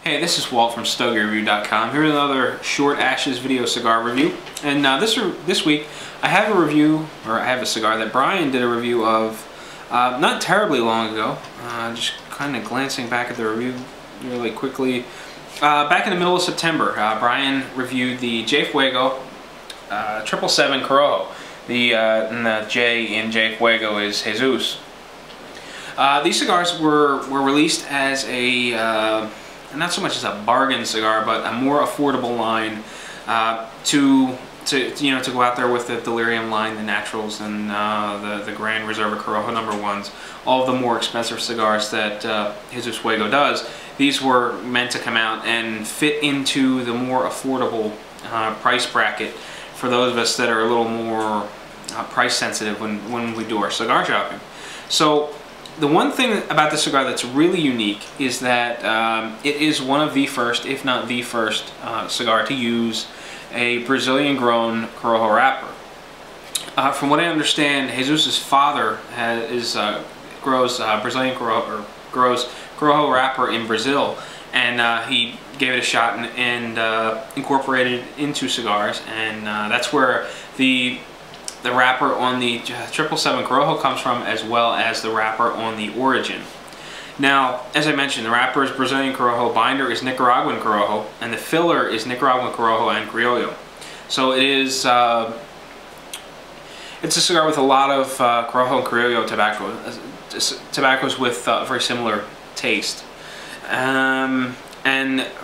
Hey, this is Walt from StogieReview.com. Here's another short ashes video cigar review. And this week I have a cigar that Brian did a review of not terribly long ago. Just kind of glancing back at the review really quickly. Back in the middle of September, Brian reviewed the Fuego 777 Corojo. And the J in Fuego is Jesus. These cigars were released as a not so much as a bargain cigar, but a more affordable line to go out there with the Delirium line, the Naturals, and the Grand Reserva Corojo #1s, all of the more expensive cigars that Jesus Fuego does. These were meant to come out and fit into the more affordable price bracket for those of us that are a little more price sensitive when we do our cigar shopping. So the one thing about this cigar that's really unique is that it is one of the first, if not the first, cigar to use a Brazilian-grown Corojo wrapper. From what I understand, Jesus' father grows Brazilian Corojo, or grows Corojo wrapper in Brazil, and he gave it a shot and incorporated it into cigars, and that's where the wrapper on the 777 Corojo comes from, as well as the wrapper on the Origin. Now, as I mentioned, the wrapper is Brazilian Corojo, binder is Nicaraguan Corojo, and the filler is Nicaraguan Corojo and Criollo. So it is it's a cigar with a lot of Corojo and Criollo tobaccos with very similar taste. And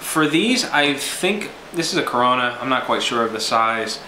for these, I think this is a Corona. I'm not quite sure of the size,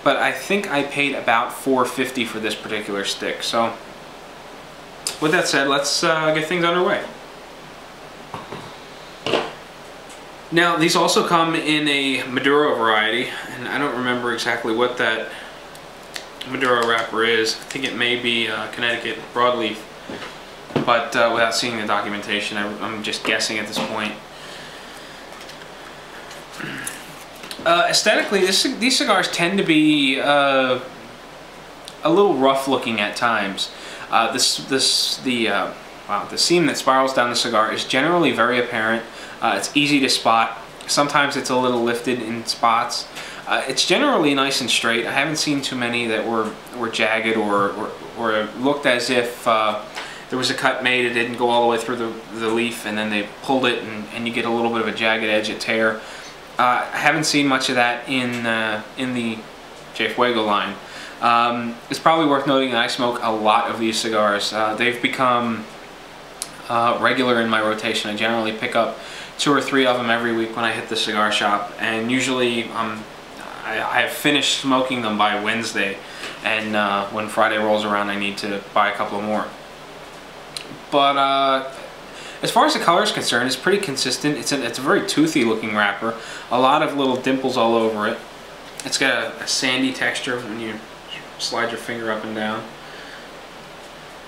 but I think I paid about $4.50 for this particular stick. So with that said, let's get things underway. Now, these also come in a Maduro variety, and I don't remember exactly what that Maduro wrapper is. I think it may be Connecticut broadleaf, but without seeing the documentation, I'm just guessing at this point. Aesthetically, these cigars tend to be a little rough looking at times. The seam that spirals down the cigar is generally very apparent. It's easy to spot. Sometimes it's a little lifted in spots. It's generally nice and straight. I haven't seen too many that were jagged or looked as if there was a cut made, it didn't go all the way through the leaf, and then they pulled it and you get a little bit of a jagged edge, a tear. I haven't seen much of that in the Fuego line. It's probably worth noting that I smoke a lot of these cigars. They've become regular in my rotation. I generally pick up 2 or 3 of them every week when I hit the cigar shop, and usually I have finished smoking them by Wednesday, and when Friday rolls around I need to buy a couple more. But as far as the color is concerned, it's pretty consistent. It's a very toothy looking wrapper. A lot of little dimples all over it. It's got a sandy texture when you slide your finger up and down.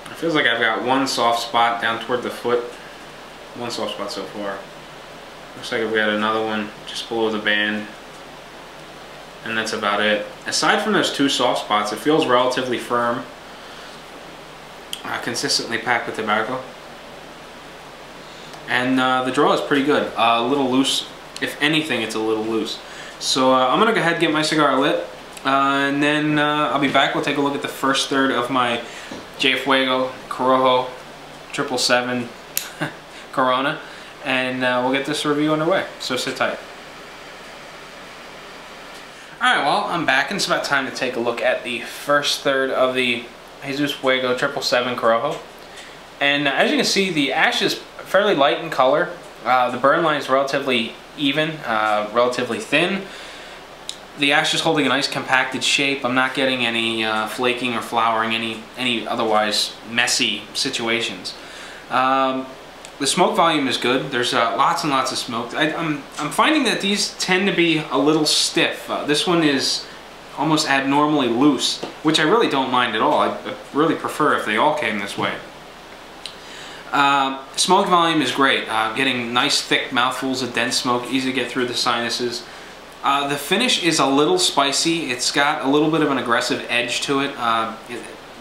It feels like I've got one soft spot down toward the foot. One soft spot so far. Looks like I've got another one just below the band. And that's about it. Aside from those 2 soft spots, it feels relatively firm. Consistently packed with tobacco. And the draw is pretty good. A little loose. If anything, it's a little loose. So I'm going to go ahead and get my cigar lit. And then I'll be back. We'll take a look at the first third of my Fuego Corojo 777 Corona. And we'll get this review underway. So sit tight. Alright, well, I'm back, and it's about time to take a look at the first third of the Jesus Fuego 777 Corojo. And as you can see, the ash is fairly light in color. The burn line is relatively even, relatively thin. The ash is holding a nice compacted shape. I'm not getting any flaking or flowering, any otherwise messy situations. The smoke volume is good. There's lots and lots of smoke. I'm finding that these tend to be a little stiff. This one is almost abnormally loose, which I really don't mind at all. I really prefer if they all came this way. Smoke volume is great. Getting nice thick mouthfuls of dense smoke, easy to get through the sinuses. The finish is a little spicy. It's got a little bit of an aggressive edge to it.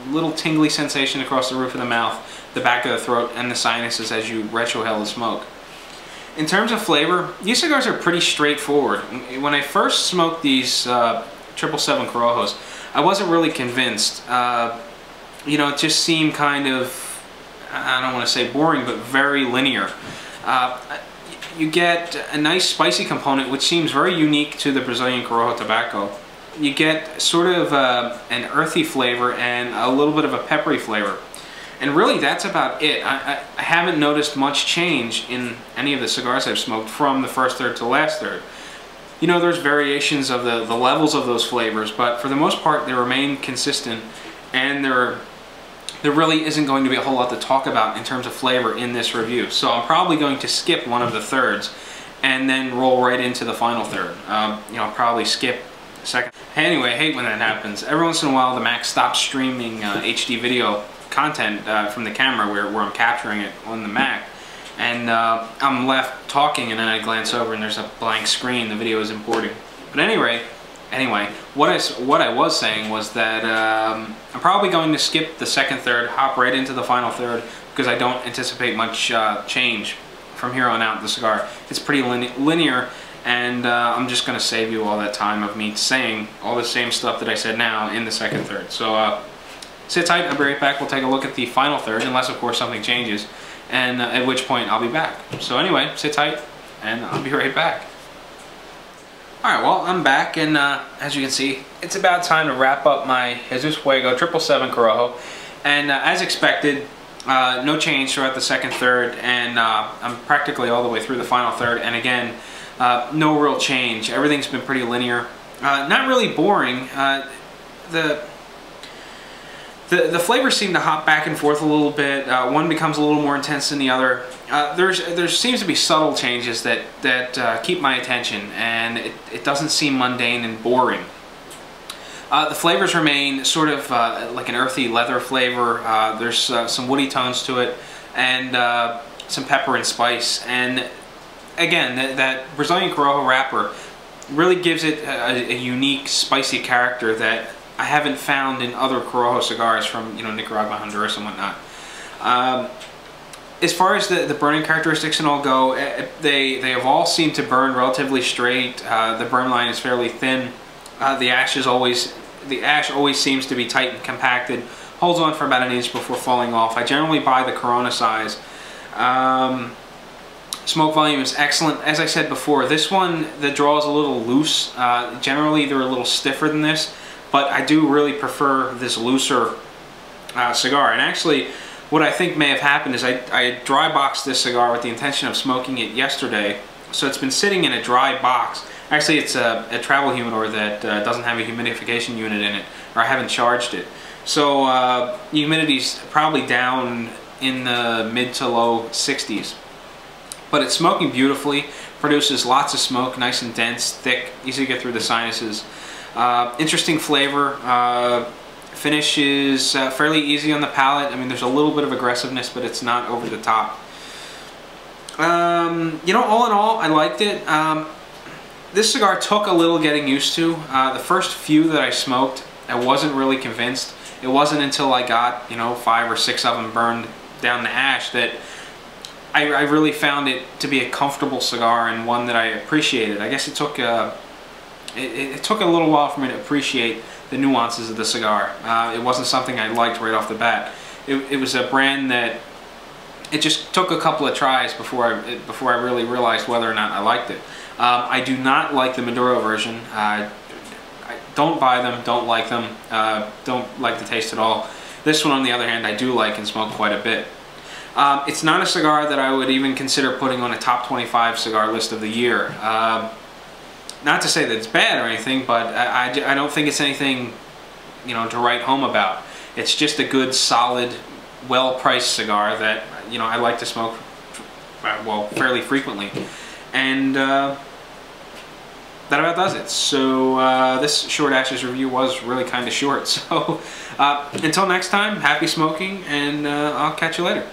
Little tingly sensation across the roof of the mouth, the back of the throat, and the sinuses as you retrohale the smoke. In terms of flavor, these cigars are pretty straightforward. When I first smoked these 777 Corojos, I wasn't really convinced. You know, it just seemed kind of, I don't want to say boring, but very linear. You get a nice spicy component, which seems very unique to the Brazilian Corojo tobacco. You get sort of an earthy flavor and a little bit of a peppery flavor. And really, that's about it. I haven't noticed much change in any of the cigars I've smoked from the first third to the last third. You know, there's variations of the levels of those flavors, but for the most part, they remain consistent, and there really isn't going to be a whole lot to talk about in terms of flavor in this review. So I'm probably going to skip one of the thirds and then roll right into the final third. You know, I'll probably skip a second. Anyway, I hate when that happens. Every once in a while, the Mac stops streaming HD video content from the camera where I'm capturing it on the Mac, and I'm left talking, and then I glance over and there's a blank screen. The video is importing. But anyway, what I was saying was that I'm probably going to skip the second third, hop right into the final third, because I don't anticipate much change from here on out in the cigar. It's pretty linear, and I'm just going to save you all that time of me saying all the same stuff that I said now in the second third. So sit tight, I'll be right back. We'll take a look at the final third, unless of course something changes, and at which point I'll be back. So anyway, sit tight, and I'll be right back. Alright, well, I'm back, and as you can see, it's about time to wrap up my Jesus Fuego 777 Corojo. And as expected, no change throughout the second third, and I'm practically all the way through the final third, and again, no real change. Everything's been pretty linear. Not really boring. The flavors seem to hop back and forth a little bit. One becomes a little more intense than the other. There seems to be subtle changes that keep my attention, and it doesn't seem mundane and boring. The flavors remain sort of like an earthy leather flavor. There's some woody tones to it, and some pepper and spice. And again, that Brazilian Corojo wrapper really gives it a unique, spicy character that I haven't found in other Corojo cigars from, you know, Nicaragua, Honduras, and whatnot. As far as the burning characteristics and all go, they have all seemed to burn relatively straight. The burn line is fairly thin. The ash always seems to be tight and compacted. Holds on for about an inch before falling off. I generally buy the Corona size. Smoke volume is excellent. As I said before, this one, the draw is a little loose. Generally, they're a little stiffer than this, but I do really prefer this looser cigar. And actually, what I think may have happened is I dry boxed this cigar with the intention of smoking it yesterday. So it's been sitting in a dry box. Actually, it's a travel humidor that doesn't have a humidification unit in it, or I haven't charged it. So humidity's probably down in the mid to low 60s. But it's smoking beautifully, produces lots of smoke, nice and dense, thick, easy to get through the sinuses. Interesting flavor. Finish is fairly easy on the palate. I mean, there's a little bit of aggressiveness, but it's not over the top. You know, all in all, I liked it. This cigar took a little getting used to. The first few that I smoked, I wasn't really convinced. It wasn't until I got, you know, 5 or 6 of them burned down the ash that I really found it to be a comfortable cigar and one that I appreciated. I guess it took it took a little while for me to appreciate the nuances of the cigar. It wasn't something I liked right off the bat. It was a brand that it just took a couple of tries before I really realized whether or not I liked it. I do not like the Maduro version. I don't buy them, don't like them, don't like the taste at all. This one, on the other hand, I do like and smoke quite a bit. It's not a cigar that I would even consider putting on a top 25 cigar list of the year. Not to say that it's bad or anything, but I don't think it's anything, you know, to write home about. It's just a good, solid, well-priced cigar that, you know, I like to smoke, well, fairly frequently. And that about does it. So this Short Ashes review was really kind of short. So until next time, happy smoking, and I'll catch you later.